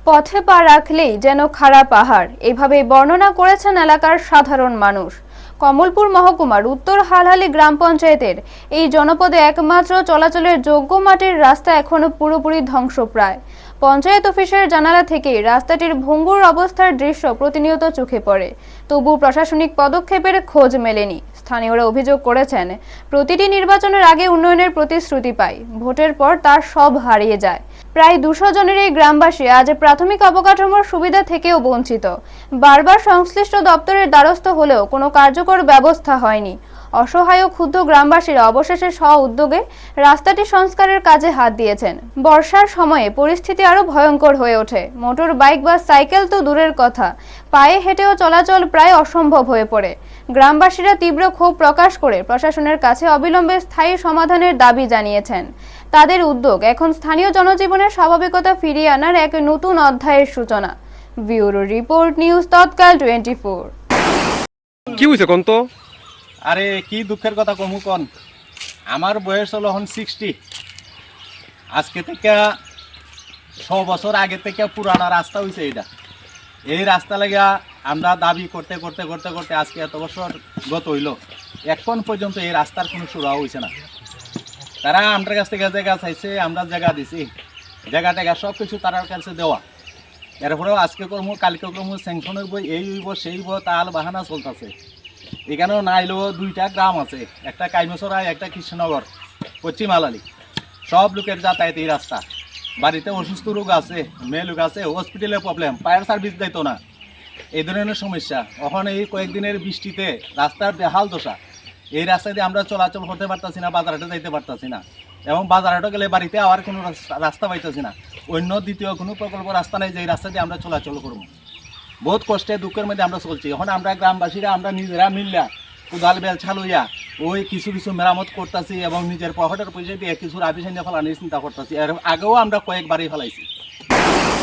পথে পা রাখলেই যেন খাড়া পাহাড়, এইভাবে বর্ণনা করেছেন এলাকার সাধারণ মানুষ। কমলপুর মহকুমার উত্তর হালহালি গ্রাম পঞ্চায়েতের এই জনপদে একমাত্র চলাচলের যোগ্য মাটির রাস্তা এখনো পুরোপুরি ধ্বংসপ্রায়। পঞ্চায়েত অফিসের জানালা থেকেই রাস্তাটির ভঙ্গুর অবস্থার দৃশ্য প্রতিনিয়ত চোখে পড়ে, তবু প্রশাসনিক পদক্ষেপের খোঁজ মেলেনি। স্থানীয়রা অভিযোগ করেছেন, প্রতিটি নির্বাচনের আগে উন্নয়নের প্রতিশ্রুতি পায়, ভোটের পর তার সব হারিয়ে যায়। প্রায় 200 জনের এই গ্রামবাসী আজ প্রাথমিক অবকাঠামোর সুবিধা থেকেও বঞ্চিত। বারবার সংশ্লিষ্ট দপ্তরের দ্বারস্থ হলেও কোনো কার্যকর ব্যবস্থা হয়নি। অসহায় ও ক্ষুব্ধ গ্রামবাসীরা অবশেষে স্ব-উদ্যোগে রাস্তাটি সংস্কারের কাজে হাত দিয়েছেন। বর্ষার সময়ে পরিস্থিতি আরো ভয়ঙ্কর হয়ে ওঠে। মোটর বাইক বা সাইকেল তো দূরের কথা, পায়ে হেঁটেও চলাচল প্রায় অসম্ভব হয়ে পড়ে। গ্রামবাসীরা তীব্র ক্ষোভ প্রকাশ করে প্রশাসনের কাছে অবিলম্বে স্থায়ী সমাধানের দাবি জানিয়েছেন। তাদের উদ্যোগ এখন স্থানীয় জনজীবনের স্বাভাবিকতা ফিরিয়ে আনার এক নতুন অধ্যায়ের সূচনা। ব্যুরো রিপোর্ট, নিউজ তৎকাল 24। কি হয়েছে কোন তো? আরে কি দুঃখের কথা কমু কন, আমার বয়স হলো এখন 60। আজকে থেকে 100 বছর আগে থেকে পুরানা রাস্তা হয়েছে এটা। এই রাস্তা লাগা আমরা দাবি করতে করতে করতে করতে আজকে এত বছর গত হইল, এখন পর্যন্ত এই রাস্তার কোনো শুরু হয়েছে না। তারা আমার কাছ থেকে জায়গা চাইছে, আমরা জায়গা দিছি, জায়গা টাকা সব কিছু তার কাছে দেওয়া। এরপরেও আজকে কর্ম কালকে কর্ম স্যাংশন হইব, এই হইব সেই হইব, তাল বাহানা চলতেছে। এখানেও না এলেও 2টা গ্রাম আছে, একটা কাইমসরা, একটা কৃষ্ণনগর, পশ্চিম হালহালি। সব লোকের যাতায়াত এই রাস্তা। বাড়িতে অসুস্থ রোগ আছে, মেয়ে লোক আছে, হসপিটালের প্রবলেম, ফায়ার সার্ভিস যাইতো না, এই ধরনের সমস্যা। ওখানে এই কয়েকদিনের বৃষ্টিতে রাস্তার বেহাল দশা। এই রাস্তা দিয়ে আমরা চলাচল করতে পারতাছি না, বাজারহাটে যাইতে পারতাছি না, এবং বাজারহাটে গেলে বাড়িতে আবার কোনো রাস্তা পাইতেছি না। অন্য দ্বিতীয় কোনো প্রকল্প রাস্তা নেই যে এই রাস্তা দিয়ে আমরা চলাচল করবো। বহুত কষ্টে দুঃখের মধ্যে আমরা চলছি। এখন আমরা গ্রামবাসীরা আমরা নিজেরা মিললা কোদাল বেলছা লইয়া ওই কিছু কিছু মেরামত করতেছি এবং নিজের পকেটের পয়সা দিয়ে কিছু আবিষান্য ফেলানোর চিন্তা করতেছি। এর আগেও আমরা কয়েকবারই ফেলাইছি।